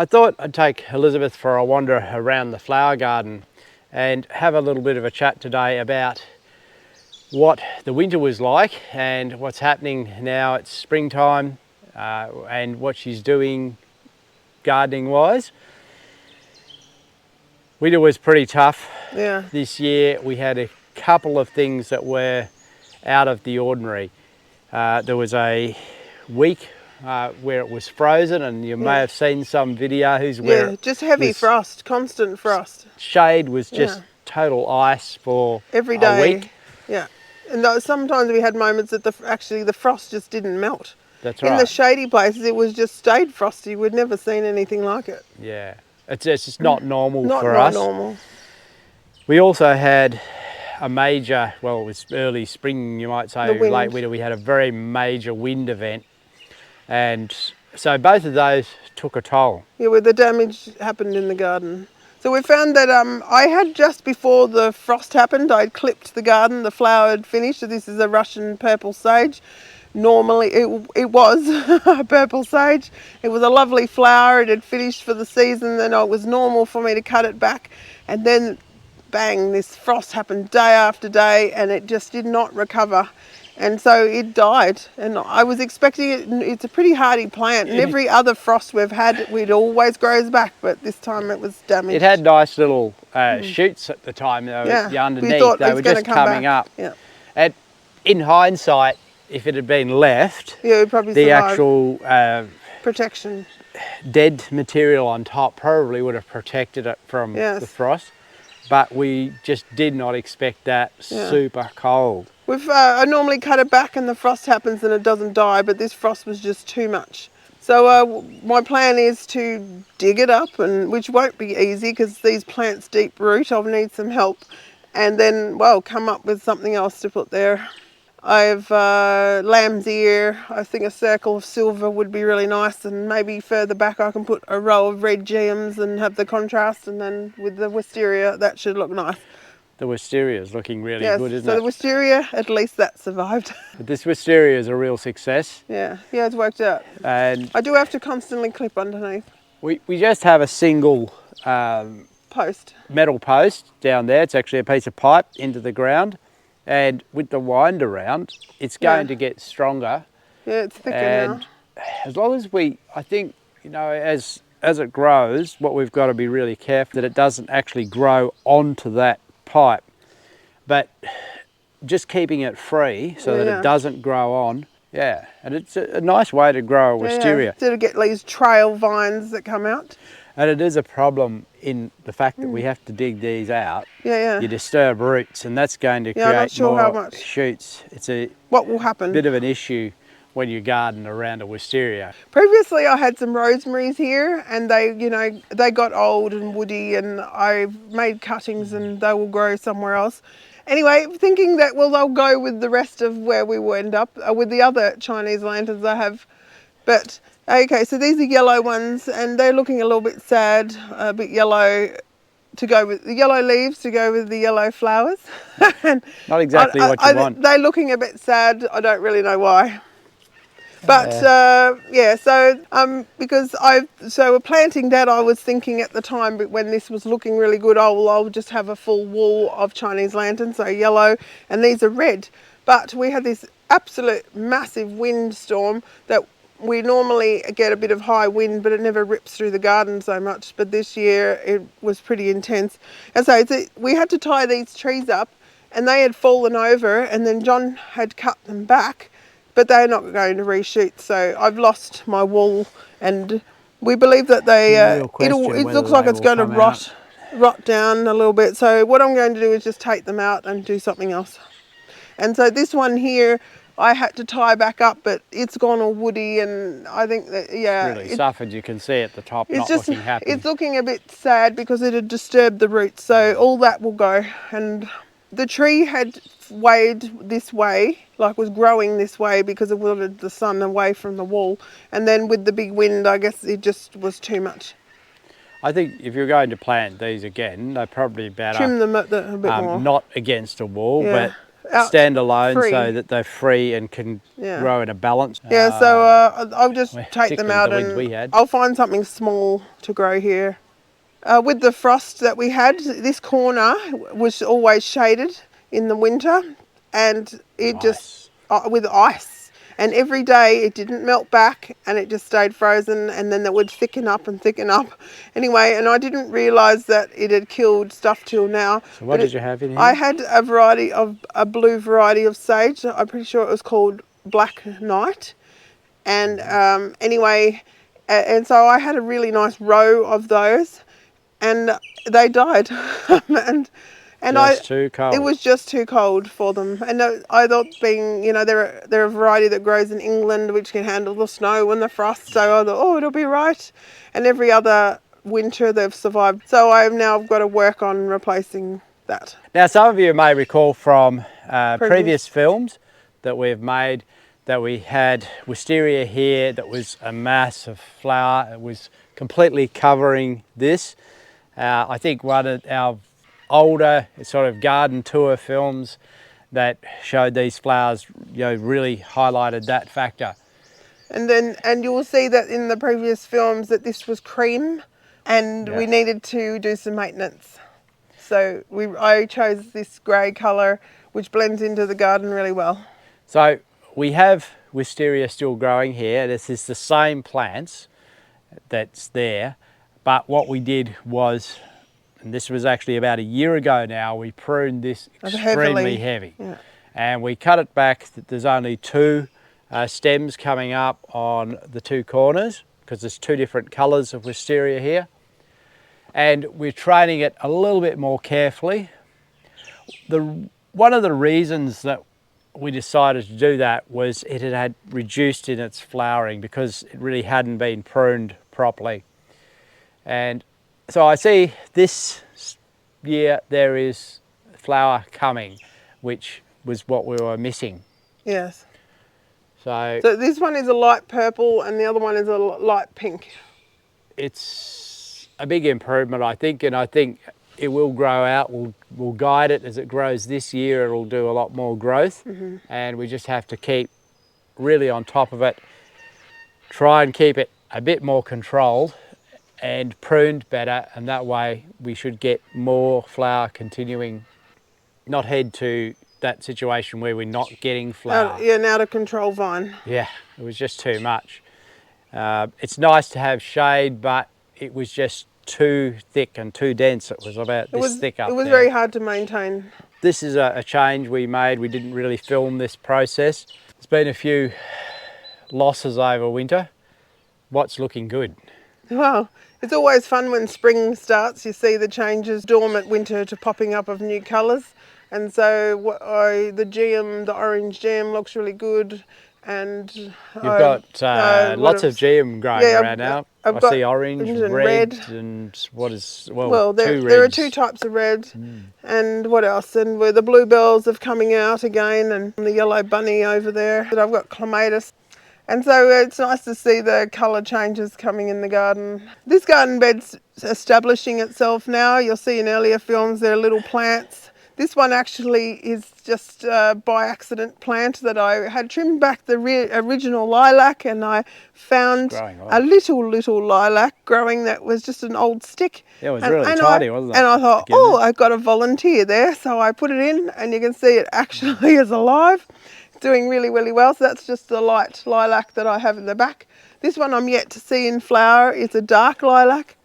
I thought I'd take Elisabeth for a wander around the flower garden and have a little bit of a chat today about what the winter was like and what's happening now. It's springtime and what she's doing gardening wise. Winter was pretty tough. Yeah. This year we had a couple of things that were out of the ordinary. There was a week where it was frozen, and you may have seen some videos where just heavy frost, constant frost. Shade was just total ice for every day. A week. Yeah, and sometimes we had moments that actually the frost just didn't melt. That's right. In the shady places, it was just stayed frosty. We'd never seen anything like it. Yeah, it's just not normal for us. Not normal. We also had a major, well, it was early spring, you might say, late winter. We had a very major wind event, and so both of those took a toll. Yeah, where the damage happened in the garden. So we found that I had, just before the frost happened, I'd clipped the garden, the flower had finished. So this is a Russian purple sage. Normally it was a purple sage. It was a lovely flower, it had finished for the season, and it was normal for me to cut it back. And then bang, this frost happened day after day, and it just did not recover. And so it died, and I was expecting it. It's a pretty hardy plant, and every other frost we've had, it always grows back, but this time it was damaged. It had nice little shoots at the time, though, underneath. They were just coming up. Yeah. And in hindsight, if it had been left, it probably the survived. Actual protection, dead material on top probably would have protected it from the frost. But we just did not expect that super cold. I normally cut it back and the frost happens and it doesn't die, but this frost was just too much. So my plan is to dig it up, which won't be easy because these plants deep root. I'll need some help, and then, come up with something else to put there. I have lamb's ear. I think a circle of silver would be really nice, and maybe further back I can put a row of red gems and have the contrast, and then with the wisteria, that should look nice. The wisteria is looking really good, isn't it? So the wisteria, at least that survived. But this wisteria is a real success. Yeah, it's worked out. And I do have to constantly clip underneath. We just have a single metal post down there. It's actually a piece of pipe into the ground. And with the wind around, it's going to get stronger. Yeah, it's thicker now. And as long as I think, as it grows, what we've got to be really careful that it doesn't actually grow onto that pipe. But just keeping it free so that it doesn't grow on. Yeah, and it's a nice way to grow a wisteria. To get these trail vines that come out. And it is a problem in the fact that we have to dig these out. You disturb roots, and that's going to create I'm not sure more how much. shoots. It's what will happen? Bit of an issue when you garden around a wisteria. Previously I had some rosemaries here, and they got old and woody, and I made cuttings and they will grow somewhere else. Anyway, thinking that they'll go with the rest of where we will end up with the other Chinese lanterns I have. But okay, so these are yellow ones, and they're looking a little bit sad, a bit yellow, to go with the yellow leaves, to go with the yellow flowers. Not exactly what you want. They're looking a bit sad. I don't really know why. But because we're planting that, I was thinking at the time, but when this was looking really good, I'll just have a full wall of Chinese lanterns, so yellow, and these are red. But we had this absolute massive windstorm that we normally get a bit of high wind, but it never rips through the garden so much. But this year it was pretty intense. And so we had to tie these trees up, and they had fallen over, and then John had cut them back, but they're not going to reshoot. So I've lost my wall, and we believe that it looks like it's going to rot down a little bit. So what I'm going to do is just take them out and do something else. And so this one here, I had to tie back up, but it's gone all woody, and I think that, really suffered. You can see at the top, not looking happy. It's looking a bit sad because it had disturbed the roots, so all that will go. And the tree had weighed this way, was growing this way because it wanted the sun away from the wall. And then with the big wind, I guess it just was too much. I think if you're going to plant these again, they're probably better. Trim them a bit more. Not against a wall, but stand alone free. so that they're free and can Yeah. grow in a balance. Yeah, so I'll just take them particularly out the ones and we had. I'll find something small to grow here. With the frost that we had, this corner was always shaded in the winter, and it just with ice. And every day it didn't melt back, and it just stayed frozen, and then it would thicken up and thicken up. Anyway, and I didn't realise that it had killed stuff till now. So what did you have in here? I had a blue variety of sage. I'm pretty sure it was called Black Knight. And anyway, and so I had a really nice row of those, and they died. and just too cold. It was just too cold for them. And I thought, being, you know, they're a variety that grows in England which can handle the snow and the frost. So I thought, oh, it'll be right. And every other winter they've survived. So I've now got to work on replacing that. Now, some of you may recall from previous films that we've made that we had wisteria here that was a mass of flower. It was completely covering this. I think one of our older sort of garden tour films that showed these flowers, you know, really highlighted that factor. And you will see that in the previous films that this was cream, and we needed to do some maintenance. So I chose this grey colour, which blends into the garden really well. So we have wisteria still growing here. This is the same plants that's there, but what we did was, and this was actually about a year ago now, we pruned this extremely heavy. Yeah. And we cut it back. There's only two stems coming up on the two corners because there's two different colours of wisteria here. And we're training it a little bit more carefully. One of the reasons that we decided to do that was it had reduced in its flowering because it really hadn't been pruned properly. And so I see this year there is flower coming, which was what we were missing. Yes. So this one is a light purple and the other one is a light pink. It's a big improvement, I think, and I think it will grow out. We'll guide it as it grows this year. It'll do a lot more growth, and we just have to keep really on top of it, try and keep it a bit more controlled and pruned better, and that way we should get more flower continuing, not head to that situation where we're not getting flower. An out of control vine. Yeah, it was just too much. It's nice to have shade, but it was just too thick and too dense. It was about this thick up there. It was very hard to maintain. This is a change we made. We didn't really film this process. There's been a few losses over winter. What's looking good? Well, it's always fun when spring starts. You see the changes, dormant winter to popping up of new colours. And so the orange gem looks really good. And you've got lots of GM growing around now. I see orange, red, and what is, well there are two types of red. And what else? And where the bluebells are coming out again, and the yellow bunny over there. But I've got clematis. And so it's nice to see the colour changes coming in the garden. This garden bed's establishing itself now. You'll see in earlier films there are little plants. This one actually is just a by accident plant that I had trimmed back the original lilac, and I found a little lilac growing that was just an old stick. Yeah, it was really tiny, wasn't it? And I thought, oh, I've got a volunteer there. So I put it in, and you can see it actually is alive. It's doing really, really well. So that's just the light lilac that I have in the back. This one I'm yet to see in flower. It's a dark lilac.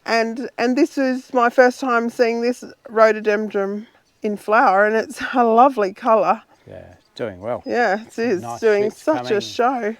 And this is my first time seeing this rhododendron in flower, and it's a lovely colour. Yeah, it's doing well. Yeah, it is. It's doing such a show.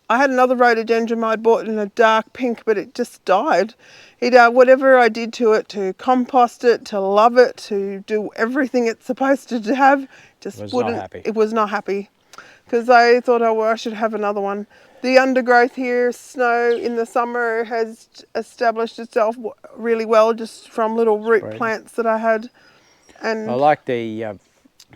I had another rhododendron I'd bought in a dark pink, but it just died. Whatever I did to it, to compost it, to love it, to do everything it's supposed to have, it was not happy. Because I thought, oh, well, I should have another one. The undergrowth here, snow in the summer, has established itself really well just from little root plants that I had. And I like the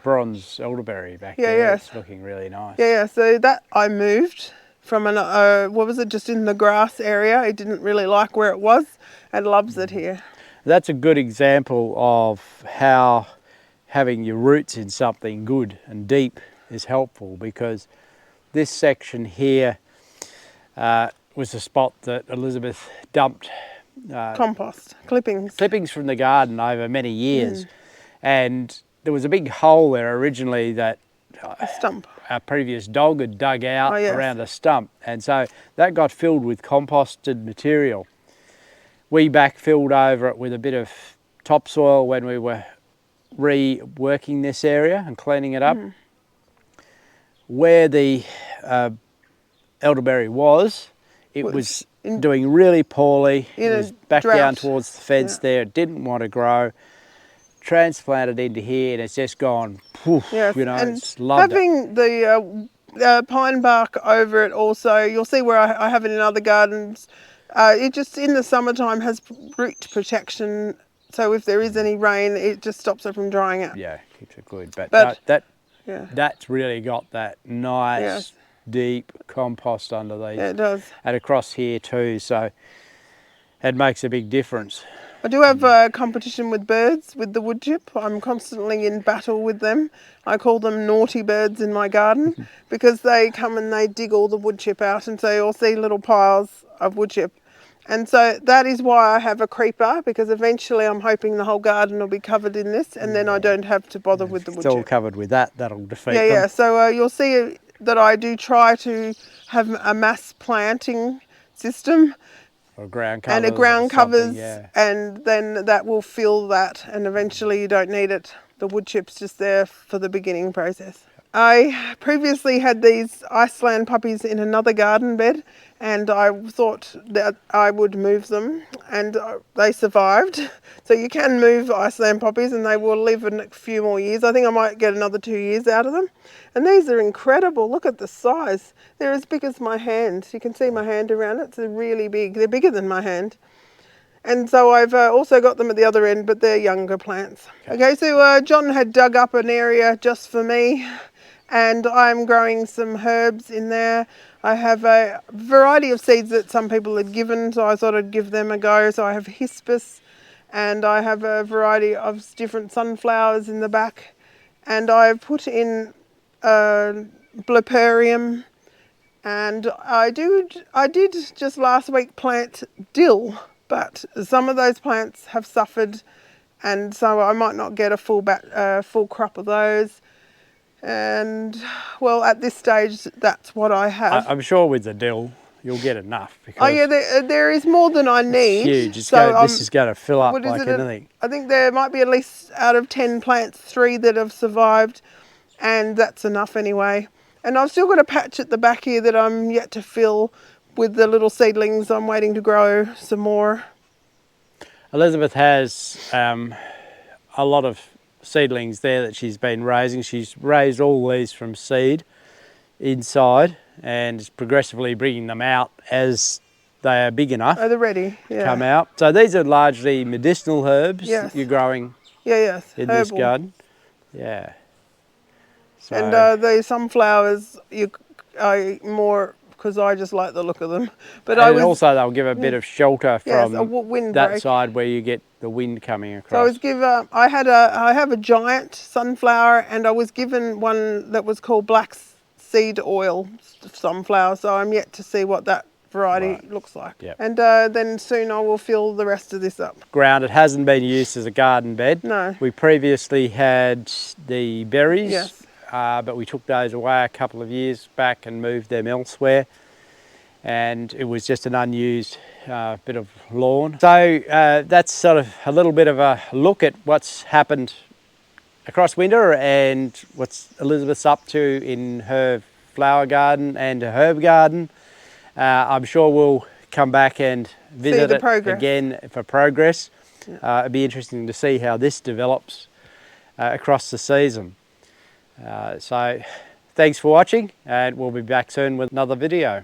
bronze elderberry back there. Yeah. It's looking really nice. Yeah. So that I moved from just in the grass area. It didn't really like where it was, and loves it here. That's a good example of how having your roots in something good and deep is helpful, because this section here was a spot that Elisabeth dumped Compost, clippings. from the garden over many years. And there was a big hole there originally that A stump. our previous dog had dug out around a stump, and so that got filled with composted material. We backfilled over it with a bit of topsoil when we were reworking this area and cleaning it up. Where the elderberry was, it was doing really poorly. It was back down towards the fence there. It didn't want to grow. Transplanted into here, and it's just gone poof, you know, and it's loved having the pine bark over it also, you'll see where I have it in other gardens. It just in the summertime has root protection, so if there is any rain, it just stops it from drying out. Yeah, keeps it good. But no, that's really got that nice deep compost under these. Yeah, it does. And across here too, so it makes a big difference. I do have a competition with birds, with the wood chip. I'm constantly in battle with them. I call them naughty birds in my garden because they come and they dig all the wood chip out, and so you'll see little piles of wood chip. And so that is why I have a creeper, because eventually I'm hoping the whole garden will be covered in this, and then I don't have to bother with the wood chip. It's all covered with that, that'll defeat them. Yeah, so you'll see that I do try to have a mass planting system. Or ground covers. And a ground covers, yeah. And then that will fill that, and eventually you don't need it. The wood chip's just there for the beginning process. I previously had these Iceland puppies in another garden bed, and I thought that I would move them, and they survived. So you can move Iceland puppies and they will live a few more years. I think I might get another 2 years out of them. And these are incredible. Look at the size. They're as big as my hand. You can see my hand around it. They're really big. They're bigger than my hand. And so I've also got them at the other end, but they're younger plants. Okay, so John had dug up an area just for me, and I'm growing some herbs in there. I have a variety of seeds that some people had given, so I thought I'd give them a go. So I have hispis, and I have a variety of different sunflowers in the back, and I've put in Bliperium, and I did just last week plant dill, but some of those plants have suffered, and so I might not get a full crop of those. And well, at this stage, that's what I have. I'm sure with the dill, you'll get enough. Because oh yeah, there is more than I need. It's huge. This is going to fill up like anything. I think there might be at least out of 10 plants, 3 that have survived, and that's enough anyway. And I've still got a patch at the back here that I'm yet to fill with the little seedlings. I'm waiting to grow some more. Elisabeth has a lot of seedlings there that she's been raising. She's raised all these from seed inside and is progressively bringing them out as they are big enough. Oh, they're ready, to come out. So these are largely medicinal herbs that you're growing in this garden. Yeah. So, and the sunflowers, more because I just like the look of them. But also they'll give a bit of shelter from that side where you get the wind coming across. So I was given, I have a giant sunflower, and I was given one that was called black seed oil sunflower. So I'm yet to see what that variety looks like. Yep. And then soon I will fill the rest of this up. Ground, it hasn't been used as a garden bed. No. We previously had the berries. Yes. But we took those away a couple of years back and moved them elsewhere, and it was just an unused bit of lawn. So that's sort of a little bit of a look at what's happened across winter and what Elisabeth's up to in her flower garden and her herb garden. I'm sure we'll come back and visit it again for progress. Yeah. It'd be interesting to see how this develops across the season. So thanks for watching, and we'll be back soon with another video.